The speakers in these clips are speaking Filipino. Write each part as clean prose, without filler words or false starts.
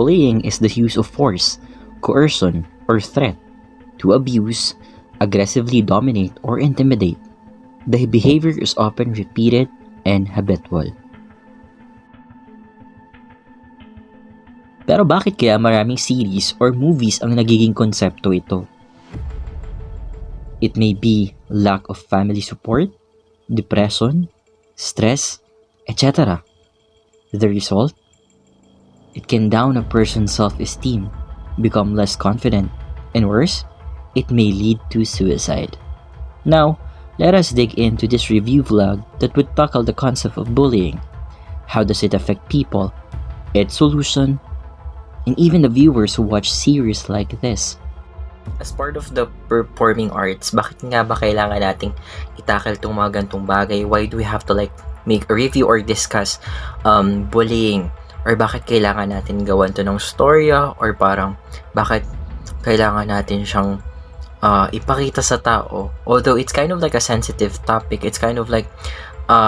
Bullying is the use of force, coercion, or threat to abuse, aggressively dominate, or intimidate. The behavior is often repeated and habitual. Pero bakit kaya maraming series or movies ang nagiging konsepto ito? It may be lack of family support, depression, stress, etc. The result? It can down a person's self-esteem, become less confident, and worse, it may lead to suicide. Now, let us dig into this review vlog that would tackle the concept of bullying. How does it affect people? Its solution? And even the viewers who watch series like this. As part of the performing arts, bakit nga ba kailangan nating itakal itong mga gantong bagay? Why do we have to make a review or discuss bullying? Or bakit kailangan natin gawan to ng storya? Or parang bakit kailangan natin siyang ipakita sa tao? Although it's kind of like a sensitive topic, it's kind of like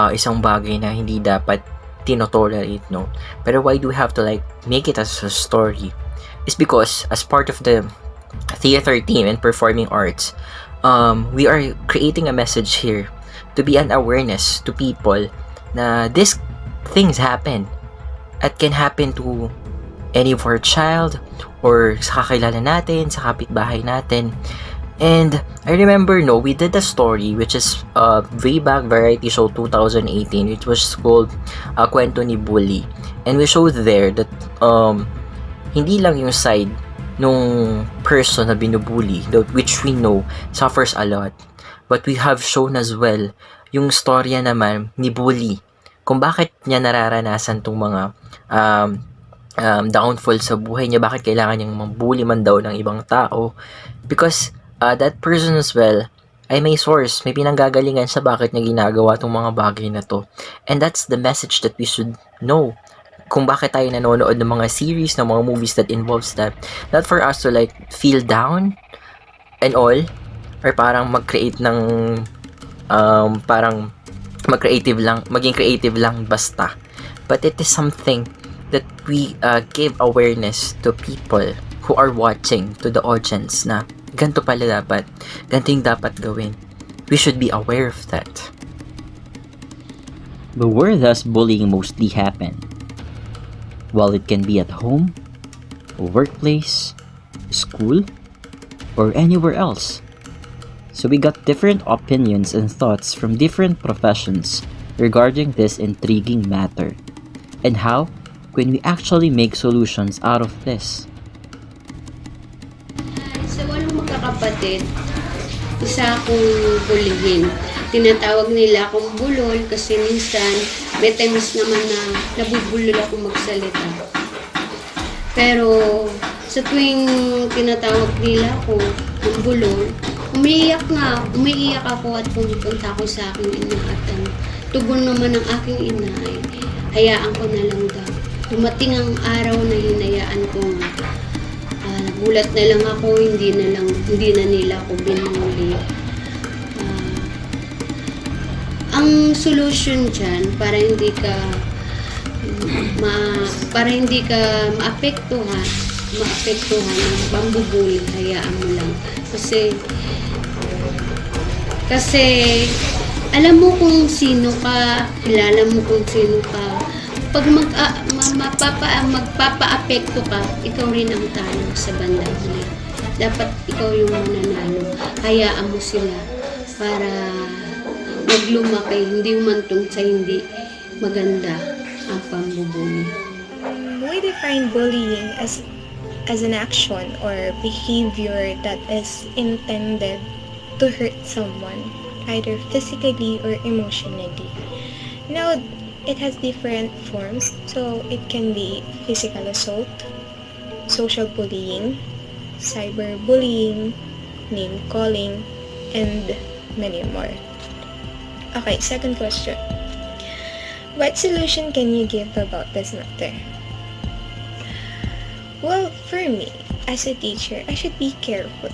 isang bagay na hindi dapat tinotolerate, no? Pero why do we have to make it as a story? It's because as part of the theater team and performing arts, we are creating a message here to be an awareness to people na these things happen at can happen to any of our child or sa kakilala natin, sa kapitbahay natin. And I remember, we did a story which is way back variety show 2018, which was called Kwento ni Bully. And we showed there that hindi lang yung side nung person na binubully, which we know suffers a lot, but we have shown as well yung storya naman ni Bully, kung bakit niya nararanasan tong mga downfall sa buhay niya, bakit kailangan niyang mambully man daw ng ibang tao, because that person as well ay may source, may pinanggagalingan sa bakit niya ginagawa tong mga bagay na to. And that's the message that we should know kung bakit tayo nanonood ng mga series, ng mga movies that involves that. Not for us to feel down and all, or parang mag-create ng parang maging creative lang basta. But it is something that we give awareness to people who are watching, to the audience, na ganito pala dapat, ganito yung dapat gawin. We should be aware of that. But where does bullying mostly happen? Well, it can be at home, workplace, school, or anywhere else. So we got different opinions and thoughts from different professions regarding this intriguing matter, and how can we actually make solutions out of this. Sa walong magkakapatid, isa akong buligin. Tinatawag nila akong bulol kasi minsan may times naman na nabubulol ako magsalita. Pero sa tuwing tinatawag nila ako ng bulol, umiiyak ako at pumupunta ako sa aking ina at tugon naman ng aking ina ay hayaan ko na lang daw. Dumating ang araw na hinayaan ko nga. Nagulat na lang ako, hindi na nila ako binuli. Ang solution dyan para hindi ka maapektuhan ng pambubuli, hayaan mo lang. Kasi alam mo kung sino ka, kilala mo kung sino ka. Pag magpapa-apekto ka, ikaw rin ang talo sa bandang huli. Dapat ikaw yung mananalo. Hayaan mo sila para maglumaki, hindi umantong sa hindi maganda ang pambubuli. We define bullying as an action or behavior that is intended to hurt someone, either physically or emotionally. Now, it has different forms, so it can be physical assault, social bullying, cyberbullying, name calling, and many more. Okay, second question. What solution can you give about this matter? Well, for me, as a teacher, I should be careful.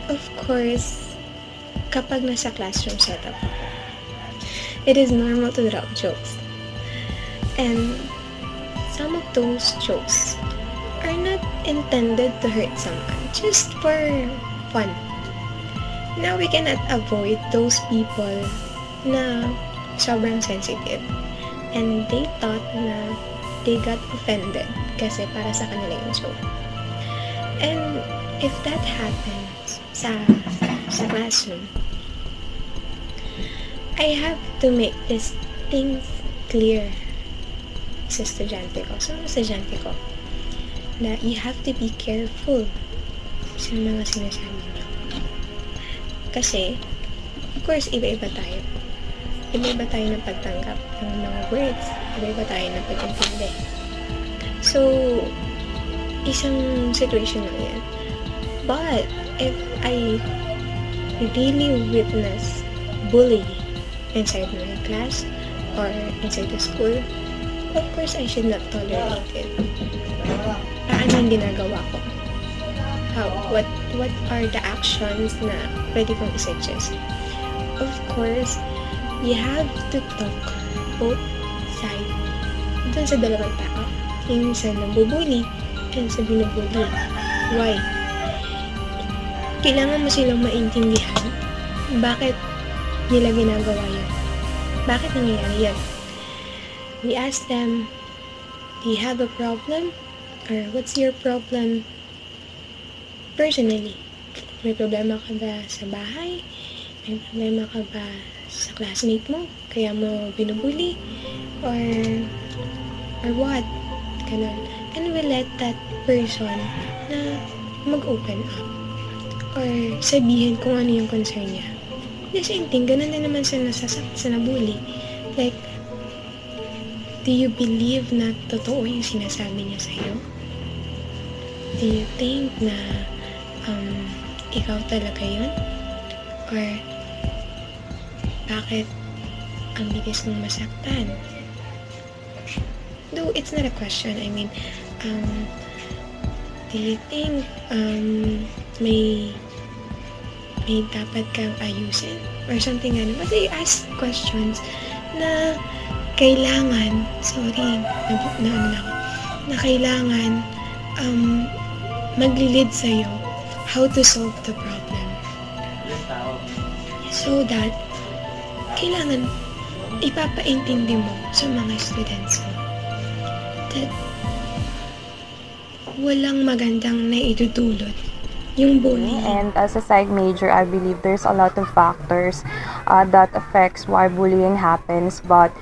Of course, kapag nasa classroom setup ako, it is normal to drop jokes. And some of those jokes are not intended to hurt someone, just for fun. Now, we cannot avoid those people na sobrang sensitive and they thought na they got offended kasi para sa kanila yung joke. And if that happens sa classroom, I have to make these things clear sa estudyante ko, na you have to be careful sa mga sinasabi niyo. Kasi, of course, iba-iba tayo. Iba-iba tayo ng pagtanggap ng mga words. Iba-iba tayo ng pag-intindi. So, isang situation lang yan. But, if I really witness bullying inside my class or inside the school, of course, I should not tolerate it. Paano yung ginagawa ko? What are the actions na pwede kong isuggest? Of course, you have to talk both sides dun sa dalawang tao. Yung sa nabubuli and sa binubuli. Why? Kailangan mo silang maintindihan bakit nila ginagawa yun. Bakit nangyayari yan? We ask them, do you have a problem? Or what's your problem personally? May problema ka ba sa bahay? May problema ka ba sa classmate mo? Kaya mo binubuli? Or what? Ganun. And we let that person na mag-open up. Or sabihin kung ano yung concern niya. The same thing, ganun din naman sa nabully. Like, do you believe na totoo yung sinasabi niya sa'yo? Do you think na ikaw talaga yun? Or bakit ang bilis mong masaktan? Though it's not a question, I mean, do you think may dapat kang ayusin? Or something ano? Basta you ask questions na kailangan, na kailangan maglilid sa'yo how to solve the problem. So that, kailangan ipapaintindi mo sa mga students mo that walang magandang naidudulot yung bullying. And as a psych major, I believe there's a lot of factors that affects why bullying happens, but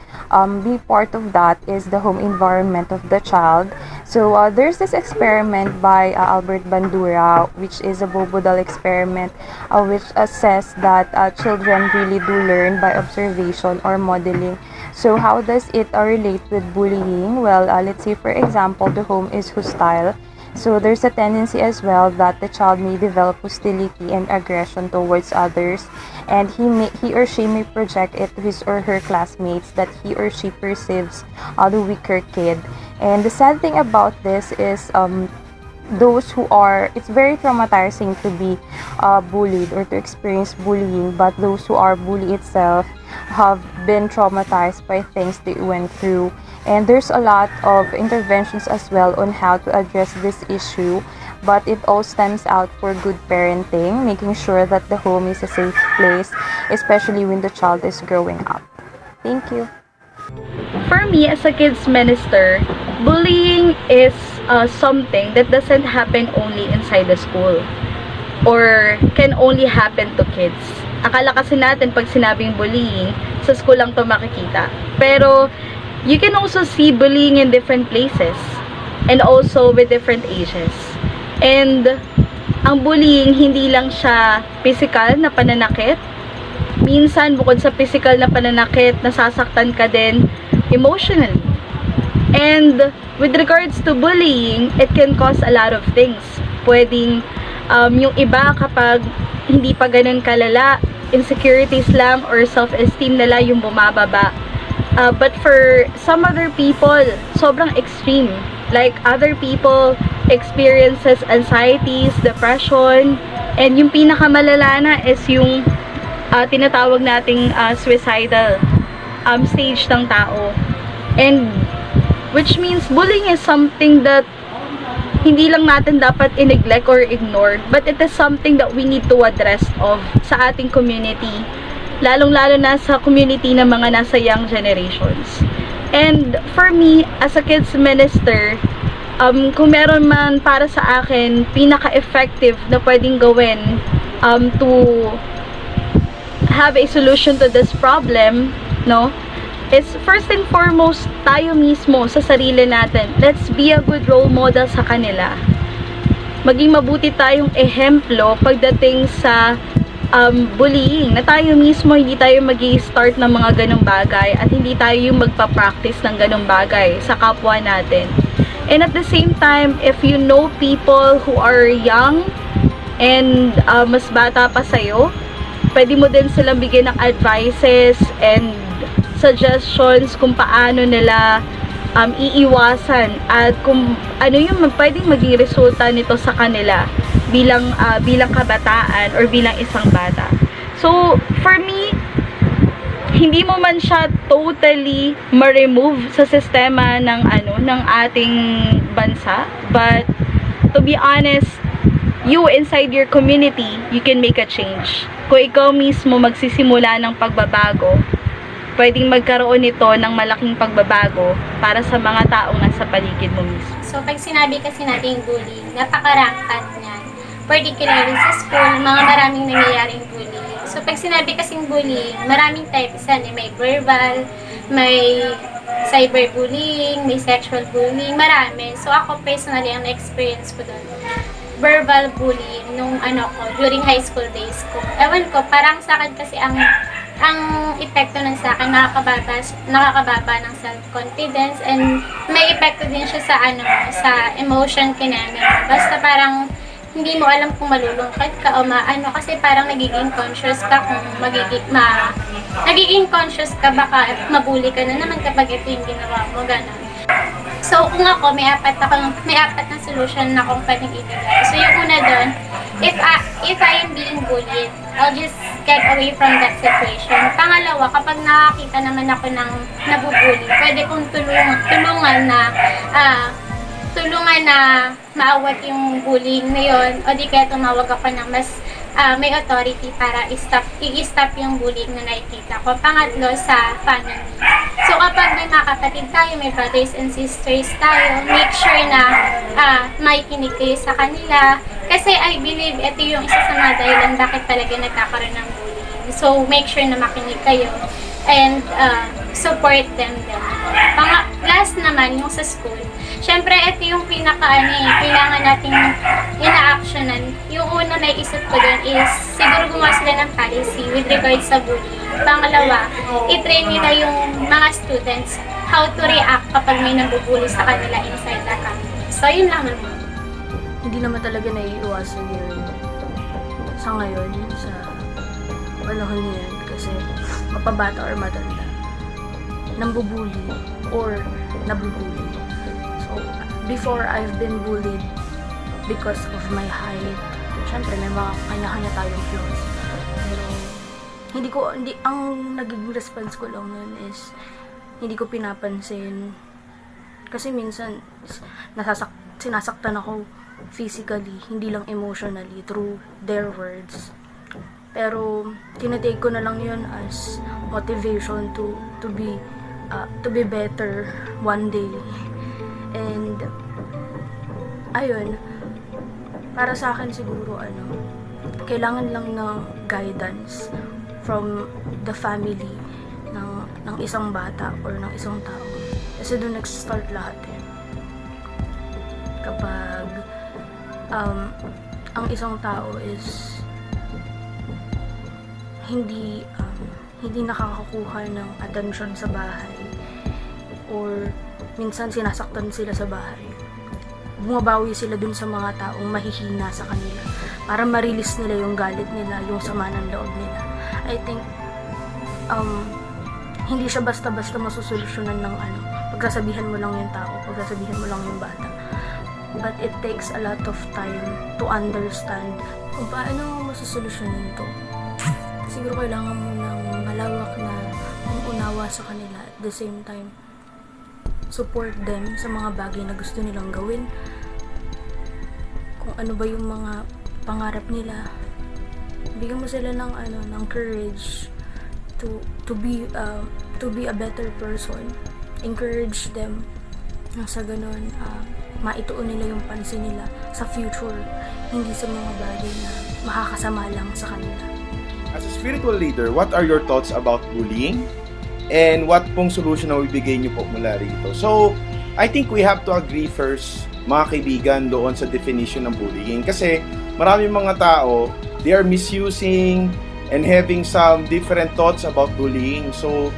big part of that is the home environment of the child. So there's this experiment by Albert Bandura, which is a Bobodal experiment, which says that children really do learn by observation or modeling. So how does it relate with bullying? Well, let's say for example, the home is hostile. So there's a tendency as well that the child may develop hostility and aggression towards others, and he or she may project it to his or her classmates that he or she perceives the weaker kid. And the sad thing about this is it's very traumatizing to be bullied or to experience bullying, but those who are bullied itself have been traumatized by things they went through. And there's a lot of interventions as well on how to address this issue, but it all stems out for good parenting, making sure that the home is a safe place, especially when the child is growing up. Thank you. For me, as a kids minister, bullying is something that doesn't happen only inside the school or can only happen to kids. Akala kasi natin pag sinabing bullying, sa school lang to makikita. Pero you can also see bullying in different places and also with different ages. And ang bullying, hindi lang siya physical na pananakit. Minsan, bukod sa physical na pananakit, nasasaktan ka din emotionally. And with regards to bullying, it can cause a lot of things. Pwedeng yung iba kapag hindi pa ganun kalala, insecurities lang or self-esteem nila yung bumababa. But for some other people, sobrang extreme. Like other people experiences anxieties, depression, and yung pinakamalala na is yung tinatawag nating suicidal stage ng tao. And which means bullying is something that hindi lang natin dapat i-neglect or ignore, but it is something that we need to address of sa ating community, lalong-lalo na sa community ng mga nasa young generations. And for me, as a kids minister, kung meron man para sa akin pinaka-effective na pwedeng gawin to have a solution to this problem, no, is first and foremost tayo mismo sa sarili natin. Let's be a good role model sa kanila. Maging mabuti tayong ehemplo pagdating sa bullying, na tayo mismo hindi tayo magi-start ng mga ganong bagay at hindi tayo yung magpa-practice ng ganong bagay sa kapwa natin. And at the same time, if you know people who are young and mas bata pa sa'yo, pwede mo din silang bigyan ng advices and suggestions kung paano nila iiwasan at kung ano yung pwedeng maging resulta nito sa kanila bilang kabataan or bilang isang bata. So, for me, hindi mo man siya totally ma-remove sa sistema ng ating bansa, but to be honest, you inside your community, you can make a change. Kung ikaw mismo magsisimula ng pagbabago, pwedeng magkaroon nito ng malaking pagbabago para sa mga taong nasa paligid mo mismo. So, pag sinabi kasi natin bullying, napaka-rampant niyan. Particularly sa school, maraming nangyayaring bullying. So, pag sinabi kasing bullying, maraming types yan. May verbal, may cyberbullying, may sexual bullying, marami. So, ako personally, ang experience ko doon, verbal bullying nung during high school days ko. Ewan ko, parang sa akin kasi ang epekto nun sa akin, nakakababa ng self-confidence, and may epekto din siya sa emotion kineme mo. Basta parang hindi mo alam kung malulungkot ka o kasi parang nagiging conscious ka kung nagiging conscious ka baka mabuli ka na naman kapag ito yung ginawa mo, gano'n. So, kung ako, may apat na solution na akong pwedeng ibigay. So, yung una doon, if I am being bullied, I'll just get away from that situation. Pangalawa, kapag nakakita naman ako ng nabubuli, pwede kong tulungan na maawat yung bullying na yun, o di kaya tumawag ako ng mas may authority para i-stop yung bullying na nakikita ko. Pangatlo, sa family. So, kapag may mga kapatid tayo, may brothers and sisters tayo, make sure na makikinig kayo sa kanila. Kasi I believe ito yung isa sa mga dahilan bakit talaga nagkakaroon ng bullying. So, make sure na makinig kayo and support them din. Last naman, yung sa school. Siyempre, ito yung kailangan nating ina-actionan. Yung una na isip ko dun is, siguro gumawa sila ng policy with regards sa bullying. Pangalawa, i-train nila yung mga students how to react kapag may nabubuli sa kanila inside the campus. So, yun lang naman. Hindi naman talaga naiiwasan yun sa ngayon, sa panahon niyan, kasi mapabata or matanda, nambubuli or nabubuli. So, before I've been bullied because of my height, syempre may mga kanya-kanya tayong flaws. Pero, ang nagiging response ko lang nun is, hindi ko pinapansin. Kasi minsan, sinasaktan ako physically, hindi lang emotionally, through their words. Pero, tinatake ko na lang yun as motivation to be better one day. And, ayun, para sa akin siguro, kailangan lang ng guidance from the family ng isang bata or ng isang tao. Kasi doon nag-start lahat eh. Kapag ang isang tao is hindi nakakakuha ng attention sa bahay, or minsan sinasaktan sila sa bahay, bumabawi sila dun sa mga taong mahihina sa kanila para ma-release nila yung galit nila, yung sama ng loob nila. I think hindi siya basta-basta masusolusyonan ng pagsasabihan mo lang yung tao, pagsasabihan mo lang yung bata. But it takes a lot of time to understand kung paano masusolusyonan to. Siguro kailangan mo ng malawak na unawa sa kanila, at the same time support them sa mga bagay na gusto nilang gawin, ano ba yung mga pangarap nila. Bigyan mo sila ng ng courage to be a better person. Encourage them nang sa ganun maituon nila yung pansin nila sa future, hindi sa mga bagay na makakasama lang sa kanila. As a spiritual leader, what are your thoughts about bullying? And what pong solution na ibigay niyo po mula rito? So, I think we have to agree first, mga kaibigan, doon sa definition ng bullying. Kasi maraming mga tao, they are misusing and having some different thoughts about bullying. So,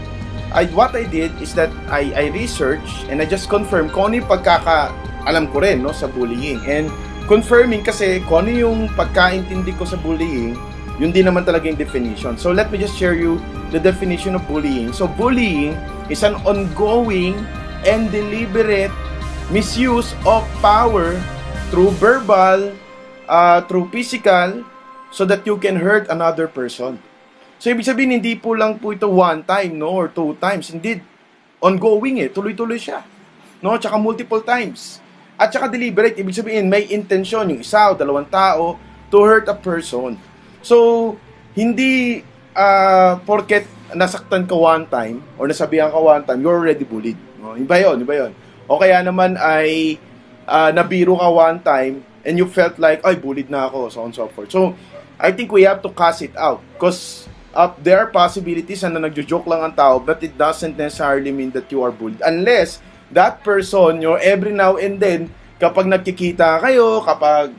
what I did is that I researched and I just confirmed kung ano yung pagkakaalam ko rin, no, sa bullying. And confirming kasi kung ano yung pagkaintindi ko sa bullying, yun din naman talaga yung definition. So let me just share you the definition of bullying. So bullying is an ongoing and deliberate misuse of power through verbal, through physical, so that you can hurt another person. So ibig sabihin, hindi po lang po ito one time, no, or two times. Indeed, ongoing tuloy-tuloy siya. No, tsaka multiple times. At tsaka deliberate, ibig sabihin, may intention yung isa o dalawang tao to hurt a person. So, hindi porket nasaktan ka one time or nasabihan ka one time, you're already bullied. No? Iba yun. O kaya naman ay nabiro ka one time and you felt like, ay, bullied na ako, so on and so forth. So, I think we have to cast it out because there are possibilities na nagjo-joke lang ang tao, but it doesn't necessarily mean that you are bullied. Unless that person, every now and then, kapag nagkikita kayo, kapag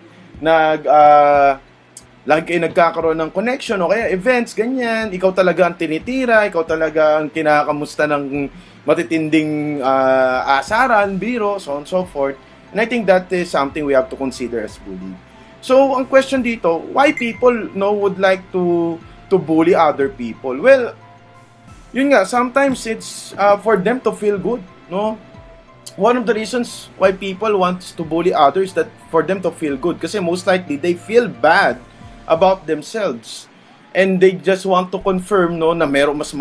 lagi kayo nagkakaroon ng connection o kaya events, ganyan, ikaw talaga ang tinitira, ikaw talaga ang kinakamusta ng matitinding asaran, biro, so on and so forth. And I think that is something we have to consider as bullying. So, ang question dito, why people would like to bully other people? Well, yun nga, sometimes it's for them to feel good, no? One of the reasons why people want to bully others that for them to feel good. Kasi most likely, they feel bad about themselves. And they just want to confirm, no, na meron mas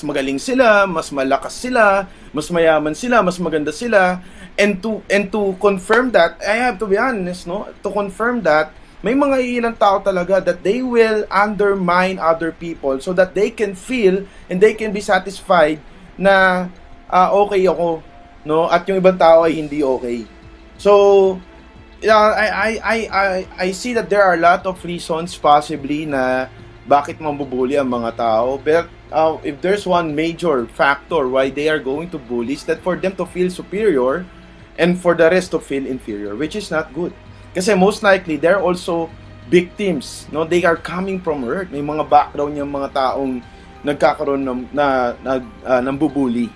magaling sila, mas malakas sila, mas mayaman sila, mas maganda sila. And to confirm that, I have to be honest, no, to confirm that, may mga ilang tao talaga that they will undermine other people so that they can feel and they can be satisfied na okay ako, no, at yung ibang tao ay hindi okay. So I see that there are a lot of reasons possibly na bakit mambubuli ang mga tao, but if there's one major factor why they are going to bully is that for them to feel superior and for the rest to feel inferior, which is not good. Kasi most likely they're also victims, no? They are coming from hurt. May mga background yung mga taong nagkakaroon ng bubuli.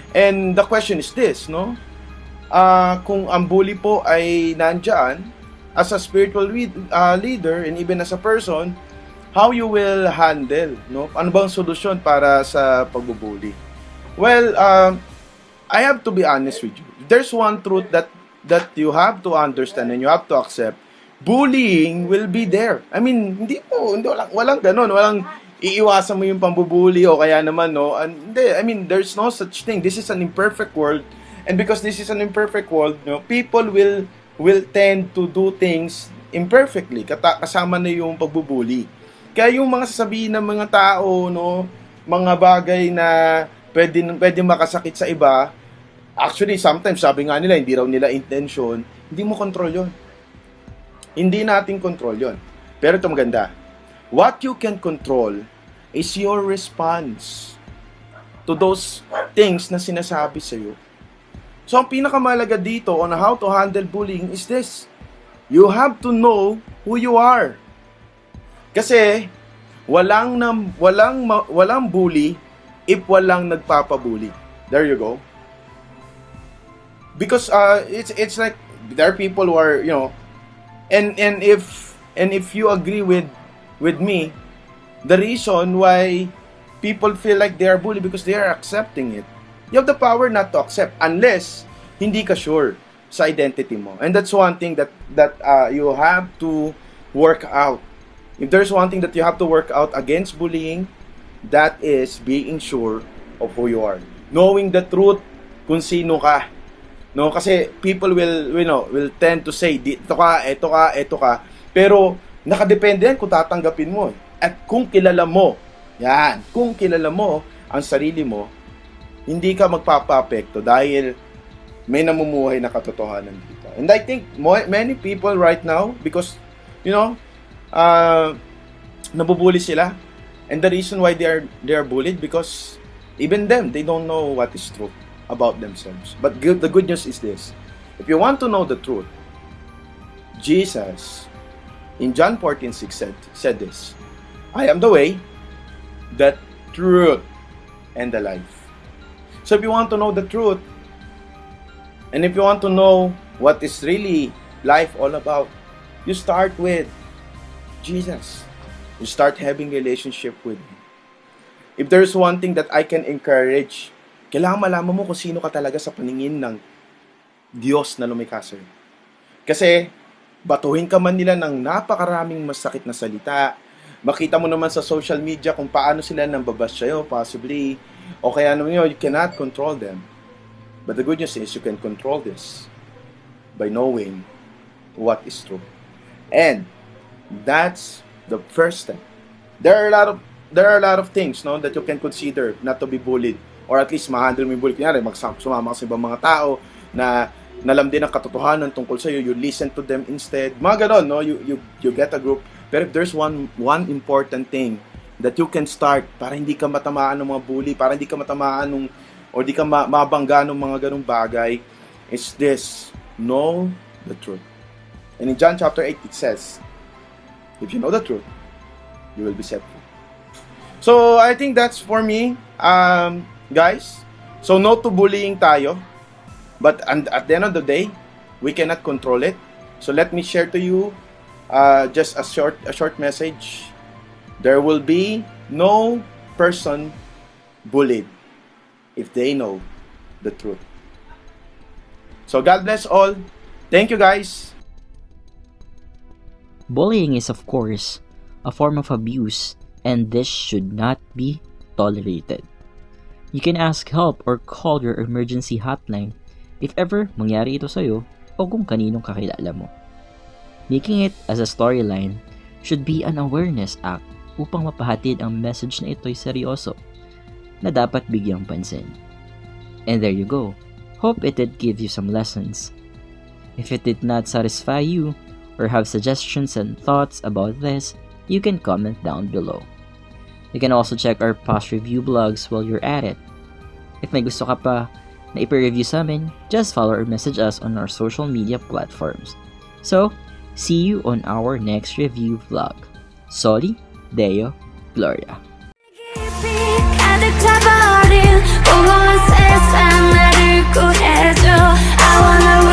And the question is this, no? Kung ang bully po ay nandyan, as a spiritual leader and even as a person, how you will handle, no? Ano bang solusyon para sa pagbubuli? Well, I have to be honest with you. There's one truth that you have to understand and you have to accept. Bullying will be there. I mean, walang ganun, walang iiwasan mo yung pambubuli o kaya naman, no? Hindi, I mean, there's no such thing. This is an imperfect world. And because this is an imperfect world, no, people will tend to do things imperfectly. Kasama na yung pagbubuli. Kaya yung mga sasabihin ng mga tao, no, mga bagay na pwede makasakit sa iba, actually, sometimes sabi nga nila, hindi raw nila intention, hindi mo control yon. Hindi natin control yon. Pero ito maganda. What you can control is your response to those things na sinasabi sa'yo. So, ang pinakamalaga dito on how to handle bullying is this. You have to know who you are. Kasi, walang bully if walang nagpapabully. There you go. Because it's like there are people who are, and if you agree with me, the reason why people feel like they are bullied because they are accepting it. You have the power not to accept unless hindi ka sure sa identity mo. And that's one thing that you have to work out. If there's one thing that you have to work out against bullying, that is being sure of who you are. Knowing the truth kung sino ka. No, kasi people will tend to say dito ka, ito ka, pero nakadepende yan kung tatanggapin mo. At kung kilala mo, yan, kung kilala mo ang sarili mo, hindi ka magpapa-apekto dahil may namumuhay na katotohanan dito. And I think many people right now, because, nabubuli sila. And the reason why they are bullied, because even them, they don't know what is true about themselves. But the good news is this. If you want to know the truth, Jesus, in John 14:6 said this, I am the way, the truth, and the life. So if you want to know the truth, and if you want to know what is really life all about, you start with Jesus. You start having relationship with Him. If there's one thing that I can encourage, kailangan malaman mo kung sino ka talaga sa paningin ng Diyos na lumikha sa'yo. Kasi, batuhin ka man nila ng napakaraming masakit na salita, makita mo naman sa social media kung paano sila nambabash sa'yo, possibly, o kaya naman you cannot control them. But the good news is, you can control this by knowing what is true. And, that's the first step. There are a lot of things, no, that you can consider not to be bullied, or at least ma-handle mo yung bully. Kunyari, sumama ka sa ibang mga tao na nalam din ang katotohanan tungkol sa iyo, you listen to them instead. Mga ganon, no, you get a group. Pero if there's one important thing that you can start para hindi ka matamaan ng mga bully, para hindi ka matamaan o di ka mabangga ng mga ganong bagay, is this: know the truth. And in John chapter 8 it says, if you know the truth, you will be set free. So, I think that's for me, guys. So, no to bullying tayo. But at the end of the day, we cannot control it. So, let me share to you just a short message. There will be no person bullied if they know the truth. So, God bless all. Thank you, guys. Bullying is, of course, a form of abuse, and this should not be tolerated. You can ask help or call your emergency hotline if ever mangyari ito sa'yo o kung kaninong kakilala mo. Making it as a storyline should be an awareness act upang mapahatid ang message na ito'y seryoso na dapat bigyang pansin. And there you go. Hope it did give you some lessons. If it did not satisfy you, or have suggestions and thoughts about this, you can comment down below. You can also check our past review blogs while you're at it. If may gusto ka pa na ipa-review sa amin, just follow or message us on our social media platforms. So, see you on our next review vlog. Soli, Deo, Gloria. I wanna